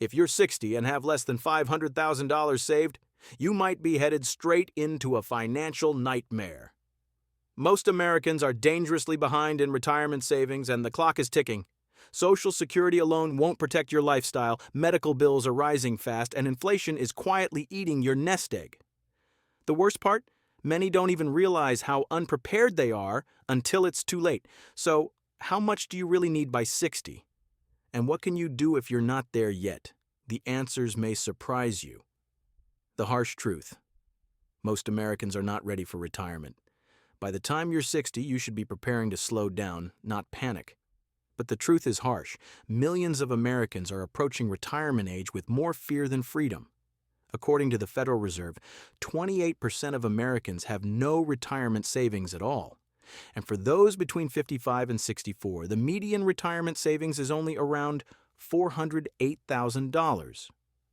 If you're 60 and have less than $500,000 saved, you might be headed straight into a financial nightmare. Most Americans are dangerously behind in retirement savings, and the clock is ticking. Social Security alone won't protect your lifestyle, medical bills are rising fast, and inflation is quietly eating your nest egg. The worst part? Many don't even realize how unprepared they are until it's too late. So, how much do you really need by 60? And what can you do if you're not there yet? The answers may surprise you. The harsh truth: most Americans are not ready for retirement. By the time you're 60, you should be preparing to slow down, not panic. But the truth is harsh. Millions of Americans are approaching retirement age with more fear than freedom. According to the Federal Reserve, 28% of Americans have no retirement savings at all. And for those between 55 and 64, the median retirement savings is only around $408,000,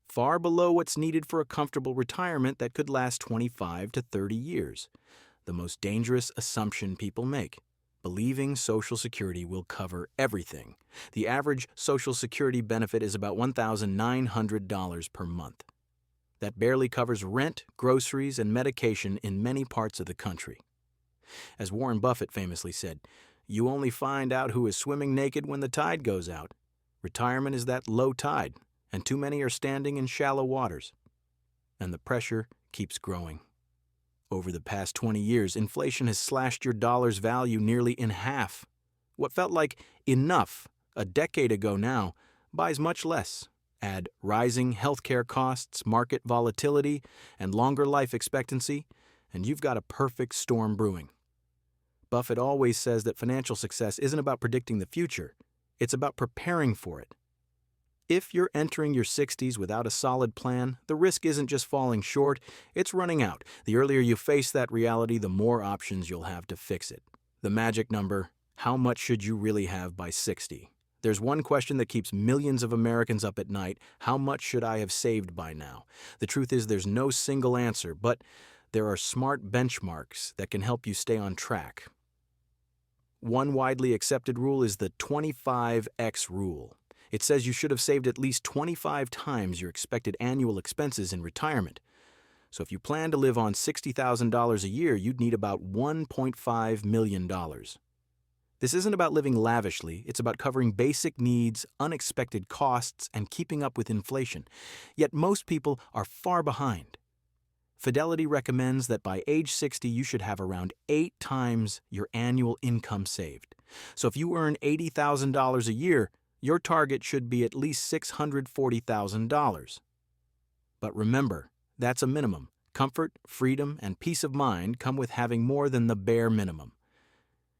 far below what's needed for a comfortable retirement that could last 25 to 30 years. The most dangerous assumption people make: believing Social Security will cover everything. The average Social Security benefit is about $1,900 per month. That barely covers rent, groceries, and medication in many parts of the country. As Warren Buffett famously said, "You only find out who is swimming naked when the tide goes out." Retirement is that low tide, and too many are standing in shallow waters. And the pressure keeps growing. Over the past 20 years, inflation has slashed your dollar's value nearly in half. What felt like enough a decade ago now buys much less. Add rising healthcare costs, market volatility, and longer life expectancy, and you've got a perfect storm brewing. Buffett always says that financial success isn't about predicting the future, it's about preparing for it. If you're entering your 60s without a solid plan, the risk isn't just falling short, it's running out. The earlier you face that reality, the more options you'll have to fix it. The magic number: how much should you really have by 60? There's one question that keeps millions of Americans up at night: how much should I have saved by now? The truth is, there's no single answer, but there are smart benchmarks that can help you stay on track. One widely accepted rule is the 25x rule. It says you should have saved at least 25 times your expected annual expenses in retirement. So if you plan to live on $60,000 a year, you'd need about $1.5 million. This isn't about living lavishly, it's about covering basic needs, unexpected costs, and keeping up with inflation. Yet most people are far behind. Fidelity recommends that by age 60, you should have around 8 times your annual income saved. So if you earn $80,000 a year, your target should be at least $640,000. But remember, that's a minimum. Comfort, freedom, and peace of mind come with having more than the bare minimum.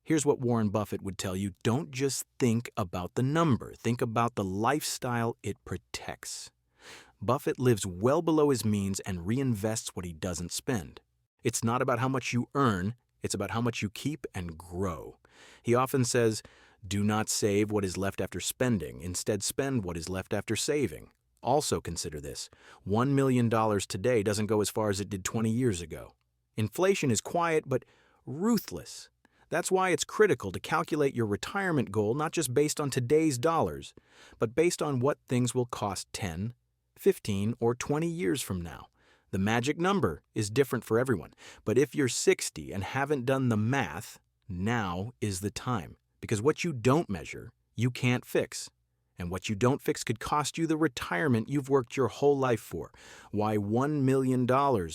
Here's what Warren Buffett would tell you: don't just think about the number, think about the lifestyle it protects. Buffett lives well below his means and reinvests what he doesn't spend. It's not about how much you earn, it's about how much you keep and grow. He often says, "Do not save what is left after spending. Instead, spend what is left after saving." Also consider this: $1 million today doesn't go as far as it did 20 years ago. Inflation is quiet but ruthless. That's why it's critical to calculate your retirement goal not just based on today's dollars, but based on what things will cost 10, 15, or 20 years from now. The magic number is different for everyone, but if you're 60 and haven't done the math, now is the time. Because what you don't measure, you can't fix. And what you don't fix could cost you the retirement you've worked your whole life for. Why $1 million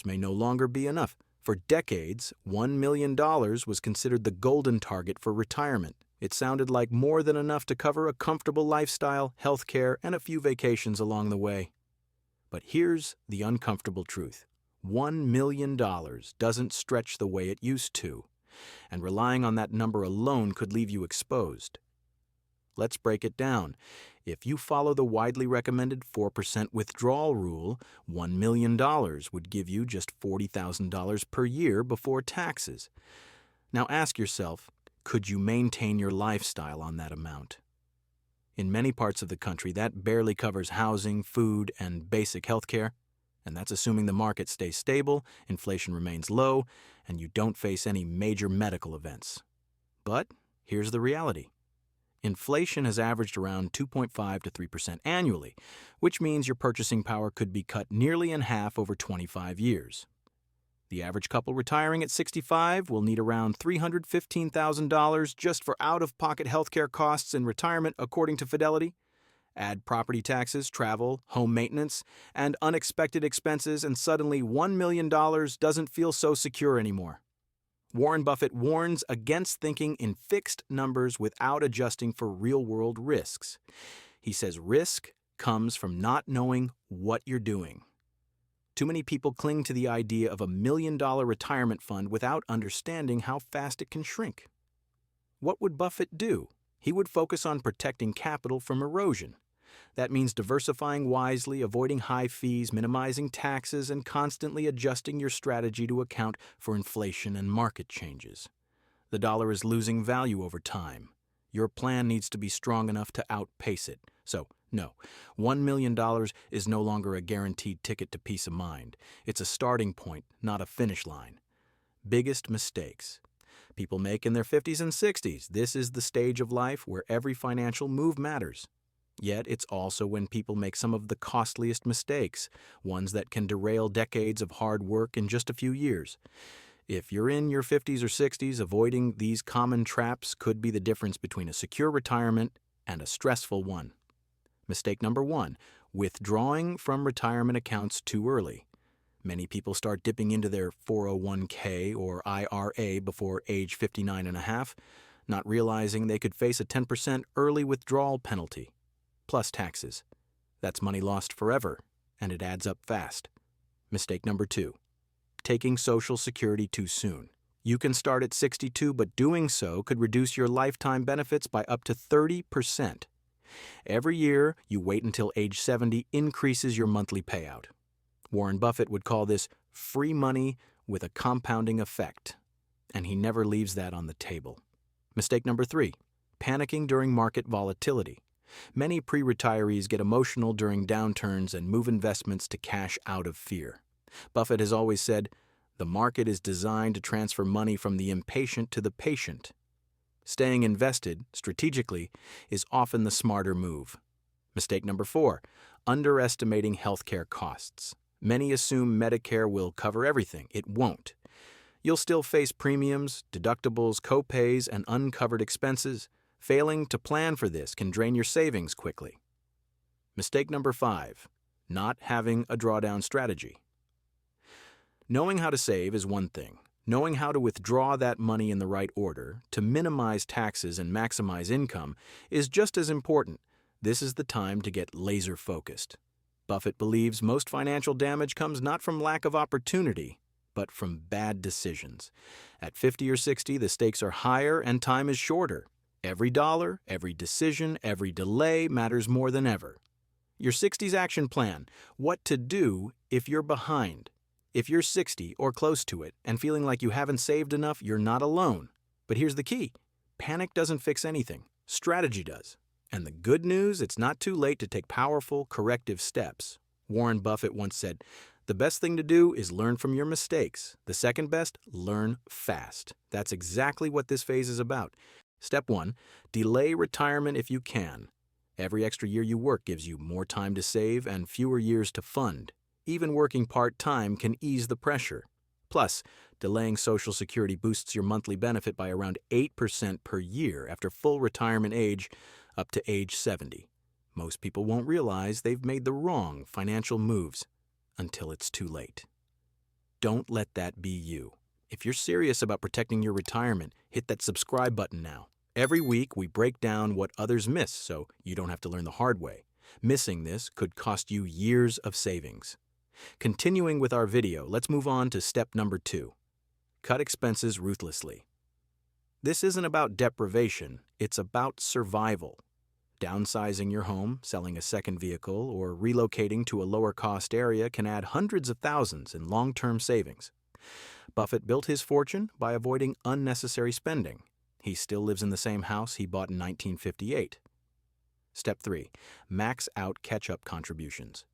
may no longer be enough. For decades, $1 million was considered the golden target for retirement. It sounded like more than enough to cover a comfortable lifestyle, health care, and a few vacations along the way. But here's the uncomfortable truth: $1 million doesn't stretch the way it used to. And relying on that number alone could leave you exposed. Let's break it down. If you follow the widely recommended 4% withdrawal rule, $1 million would give you just $40,000 per year before taxes. Now ask yourself, could you maintain your lifestyle on that amount? In many parts of the country, that barely covers housing, food, and basic health care. And that's assuming the market stays stable, inflation remains low, and you don't face any major medical events. But here's the reality. Inflation has averaged around 2.5 to 3% annually, which means your purchasing power could be cut nearly in half over 25 years. The average couple retiring at 65 will need around $315,000 just for out-of-pocket healthcare costs in retirement, according to Fidelity. Add property taxes, travel, home maintenance, and unexpected expenses, and suddenly $1 million doesn't feel so secure anymore. Warren Buffett warns against thinking in fixed numbers without adjusting for real-world risks. He says risk comes from not knowing what you're doing. Too many people cling to the idea of $1 million retirement fund without understanding how fast it can shrink. What would Buffett do? He would focus on protecting capital from erosion. That means diversifying wisely, avoiding high fees, minimizing taxes, and constantly adjusting your strategy to account for inflation and market changes. The dollar is losing value over time. Your plan needs to be strong enough to outpace it. So, no, $1 million is no longer a guaranteed ticket to peace of mind. It's a starting point, not a finish line. Biggest mistakes people make in their 50s and 60s. This is the stage of life where every financial move matters. Yet it's also when people make some of the costliest mistakes, ones that can derail decades of hard work in just a few years. If you're in your 50s or 60s, avoiding these common traps could be the difference between a secure retirement and a stressful one. Mistake number 1, withdrawing from retirement accounts too early. Many people start dipping into their 401k or IRA before age 59 and a half, not realizing they could face a 10% early withdrawal penalty. Plus taxes. That's money lost forever, and it adds up fast. Mistake number 2, taking Social Security too soon. You can start at 62, but doing so could reduce your lifetime benefits by up to 30%. Every year you wait until age 70 increases your monthly payout. Warren Buffett would call this free money with a compounding effect, and he never leaves that on the table. Mistake number 3, panicking during market volatility. Many pre-retirees get emotional during downturns and move investments to cash out of fear. Buffett has always said, the market is designed to transfer money from the impatient to the patient. Staying invested, strategically, is often the smarter move. Mistake number 4, underestimating healthcare costs. Many assume Medicare will cover everything. It won't. You'll still face premiums, deductibles, co-pays, and uncovered expenses. Failing to plan for this can drain your savings quickly. Mistake number 5, not having a drawdown strategy. Knowing how to save is one thing. Knowing how to withdraw that money in the right order, to minimize taxes and maximize income, is just as important. This is the time to get laser-focused. Buffett believes most financial damage comes not from lack of opportunity, but from bad decisions. At 50 or 60, the stakes are higher and time is shorter. Every dollar, every decision, every delay matters more than ever. Your 60s action plan, what to do if you're behind. If you're 60 or close to it and feeling like you haven't saved enough, you're not alone. But here's the key. Panic doesn't fix anything. Strategy does. And the good news, it's not too late to take powerful corrective steps. Warren Buffett once said, the best thing to do is learn from your mistakes. The second best, learn fast. That's exactly what this phase is about. Step 1, delay retirement if you can. Every extra year you work gives you more time to save and fewer years to fund. Even working part-time can ease the pressure. Plus, delaying Social Security boosts your monthly benefit by around 8% per year after full retirement age up to age 70. Most people won't realize they've made the wrong financial moves until it's too late. Don't let that be you. If you're serious about protecting your retirement, hit that subscribe button now. Every week, we break down what others miss so you don't have to learn the hard way. Missing this could cost you years of savings. Continuing with our video, let's move on to step number 2. Cut expenses ruthlessly. This isn't about deprivation, it's about survival. Downsizing your home, selling a second vehicle, or relocating to a lower-cost area can add hundreds of thousands in long-term savings. Buffett built his fortune by avoiding unnecessary spending. He still lives in the same house he bought in 1958. Step 3. Max out catch-up contributions.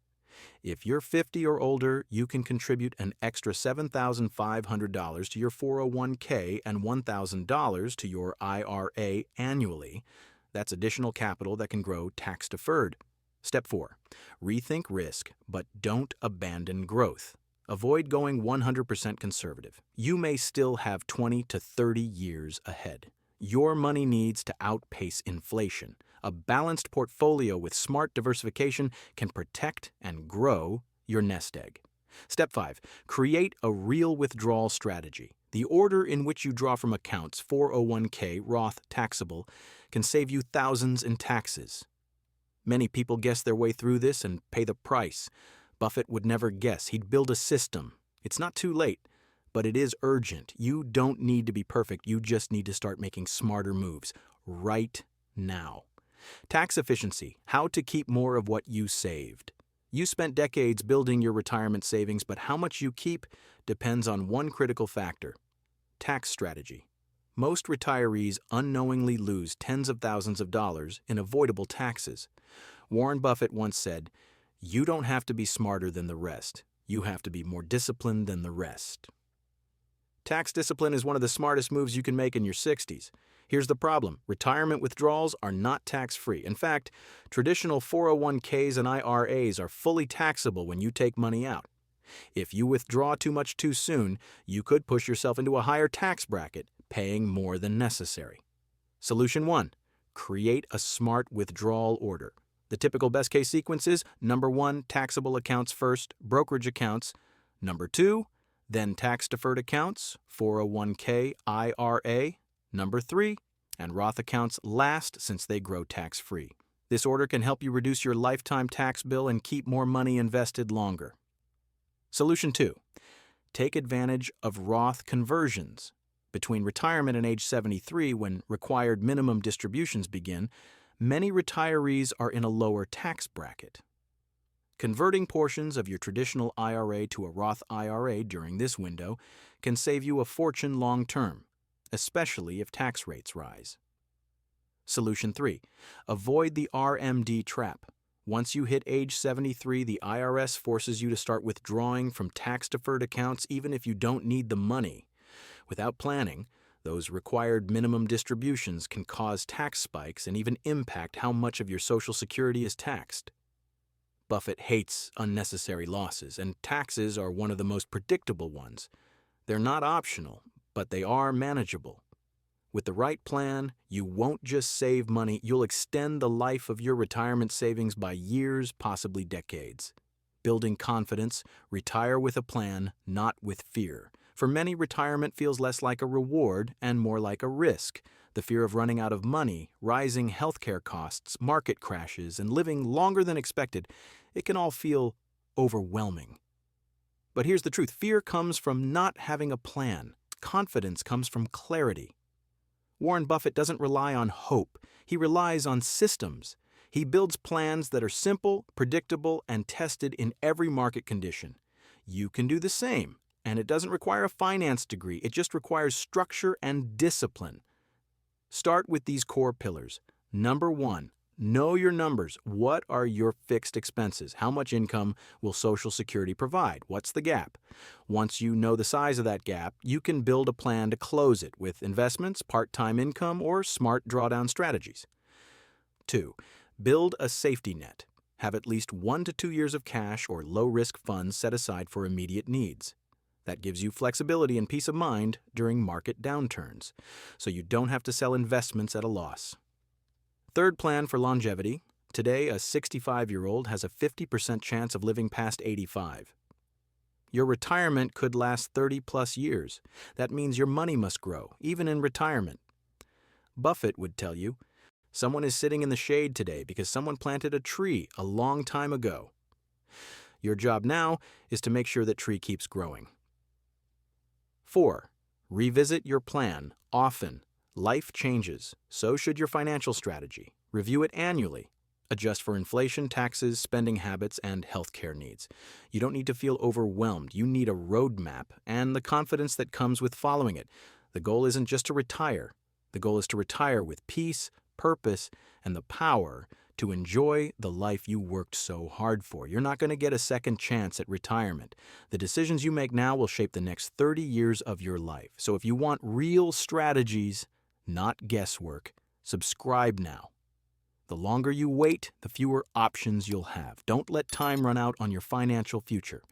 If you're 50 or older, you can contribute an extra $7,500 to your 401k and $1,000 to your IRA annually. That's additional capital that can grow tax-deferred. Step 4. Rethink risk, but don't abandon growth. Avoid going 100% conservative. You may still have 20 to 30 years ahead. Your money needs to outpace inflation. A balanced portfolio with smart diversification can protect and grow your nest egg. Step 5. Create a real withdrawal strategy. The order in which you draw from accounts, 401k, Roth, taxable, can save you thousands in taxes. Many people guess their way through this and pay the price. Buffett would never guess. He'd build a system. It's not too late, but it is urgent. You don't need to be perfect. You just need to start making smarter moves right now. Tax efficiency, how to keep more of what you saved. You spent decades building your retirement savings, but how much you keep depends on one critical factor: tax strategy. Most retirees unknowingly lose tens of thousands of dollars in avoidable taxes. Warren Buffett once said, "You don't have to be smarter than the rest. You have to be more disciplined than the rest." Tax discipline is one of the smartest moves you can make in your 60s. Here's the problem: retirement withdrawals are not tax-free. In fact, traditional 401ks and IRAs are fully taxable when you take money out. If you withdraw too much too soon, you could push yourself into a higher tax bracket, paying more than necessary. Solution 1. Create a smart withdrawal order. The typical best-case sequence is: number 1, taxable accounts first, brokerage accounts; number 2, then tax-deferred accounts, 401k, IRA; number 3, and Roth accounts last since they grow tax-free. This order can help you reduce your lifetime tax bill and keep more money invested longer. Solution 2. Take advantage of Roth conversions. Between retirement and age 73, when required minimum distributions begin, many retirees are in a lower tax bracket. Converting portions of your traditional IRA to a Roth IRA during this window can save you a fortune long term, especially if tax rates rise. Solution 3. Avoid the RMD trap. Once you hit age 73, the IRS forces you to start withdrawing from tax-deferred accounts even if you don't need the money. Without planning, those required minimum distributions can cause tax spikes and even impact how much of your Social Security is taxed. Buffett hates unnecessary losses, and taxes are one of the most predictable ones. They're not optional, but they are manageable. With the right plan, you won't just save money, you'll extend the life of your retirement savings by years, possibly decades. Building confidence, retire with a plan, not with fear. For many, retirement feels less like a reward and more like a risk. The fear of running out of money, rising healthcare costs, market crashes, and living longer than expected, it can all feel overwhelming. But here's the truth: fear comes from not having a plan. Confidence comes from clarity. Warren Buffett doesn't rely on hope. He relies on systems. He builds plans that are simple, predictable, and tested in every market condition. You can do the same, and it doesn't require a finance degree. It just requires structure and discipline. Start with these core pillars. Number 1, know your numbers. What are your fixed expenses? How much income will Social Security provide? What's the gap? Once you know the size of that gap, you can build a plan to close it with investments, part-time income, or smart drawdown strategies. 2, build a safety net. Have at least 1 to 2 years of cash or low-risk funds set aside for immediate needs. That gives you flexibility and peace of mind during market downturns, so you don't have to sell investments at a loss. 3rd, plan for longevity. Today, a 65-year-old has a 50% chance of living past 85. Your retirement could last 30-plus years. That means your money must grow, even in retirement. Buffett would tell you, someone is sitting in the shade today because someone planted a tree a long time ago. Your job now is to make sure that tree keeps growing. 4, revisit your plan often. Life changes, so should your financial strategy. Review it annually. Adjust for inflation, taxes, spending habits, and healthcare needs. You don't need to feel overwhelmed. You need a roadmap and the confidence that comes with following it. The goal isn't just to retire. The goal is to retire with peace, purpose, and the power to enjoy the life you worked so hard for. You're not going to get a second chance at retirement. The decisions you make now will shape the next 30 years of your life. So if you want real strategies, not guesswork, subscribe now. The longer you wait, the fewer options you'll have. Don't let time run out on your financial future.